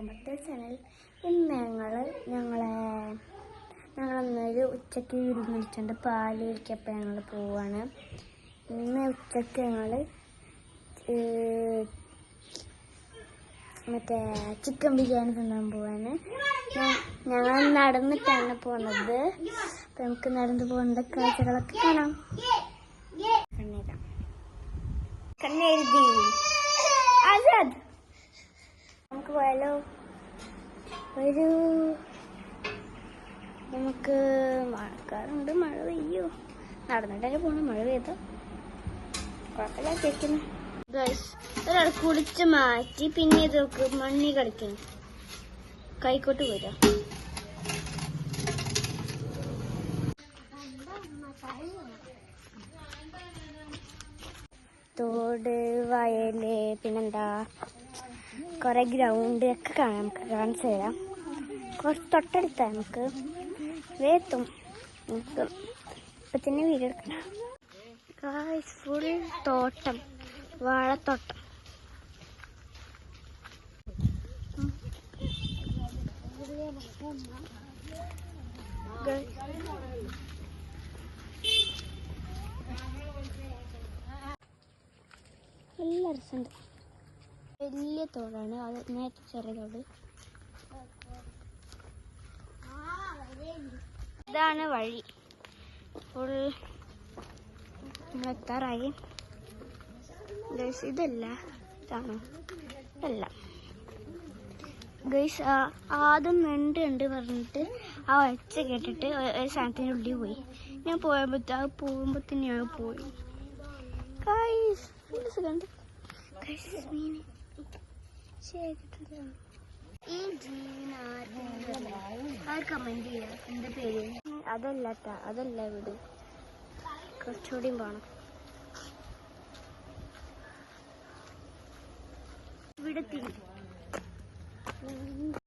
മറ്റേ ചാനൽ ഇന്ന് ഞങ്ങളൊന്നൊരു ഉച്ചയ്ക്ക് വിരുന്നിട്ടുണ്ട് പാല് കഴിക്കപ്പോൾ ഞങ്ങൾ പോവാണ്. ഇന്ന് ഉച്ചയ്ക്ക് ഞങ്ങൾ മറ്റേ ചിക്കൻ ബിരിയാണി തിന്നാൻ പോവാണ്. ഞങ്ങൾ നടന്നിട്ടാണ് പോകുന്നത്. അപ്പം നമുക്ക് നടന്നു പോകുന്ന കാഴ്ചകളൊക്കെ കാണാം. കണ്ണെഴുതി ആസാദ് നമുക്ക് പോയാലോ? ഒരു നമുക്ക് മഴക്കാറുണ്ട്, മഴ പെയ്യോ? നടന്നിട്ടൊക്കെ പോകണം. മഴ പെയ്ത കുഴപ്പമില്ല കേൾക്കുന്നു. ഒരാൾ കുളിച്ച് മാറ്റി പിന്നെ ഇതൊക്കെ മണ്ണി കളിക്കണം. കൈക്കോട്ട് പോരാ. തോട്, വയല്, പിന്നെന്താ കുറെ ഗ്രൗണ്ട് ഒക്കെ കാണാം. നമുക്ക് കാണിച്ചു തരാം. കുറച്ച് തൊട്ടടുത്താ, നമുക്ക് വേത്തും. നമുക്ക് ഇപ്പം തന്നെ വീഡിയോ എടുക്കണം. ഫുൾ തോട്ടം, വാഴത്തോട്ടം. നല്ല രസമുണ്ട്. വലിയ തോടാണ് അത്, നേരത്തെ ചെറിയ തോട്. ഇതാണ് വഴി. ഫുൾ നമ്മളെത്താറായി. ഇതല്ല, ഇതാണോ? ഇതല്ല ഗൈസ്. ആദ്യം ഉണ്ട് പറഞ്ഞിട്ട് ആ ഒച്ച കേട്ടിട്ട് ഒരു സാധനത്തിൻ്റെ ഉള്ളിൽ പോയി. ഞാൻ പോകുമ്പോൾ തന്നെയാണ് പോയി. ഗൈസ് കണ്ട് മീൻ ഈ ജീവൻ കമന്റ് ചെയ്യാം. എൻ്റെ പേര് അതല്ല വീട്. കുറച്ചുകൂടിയും പോണം. ഇവിടെ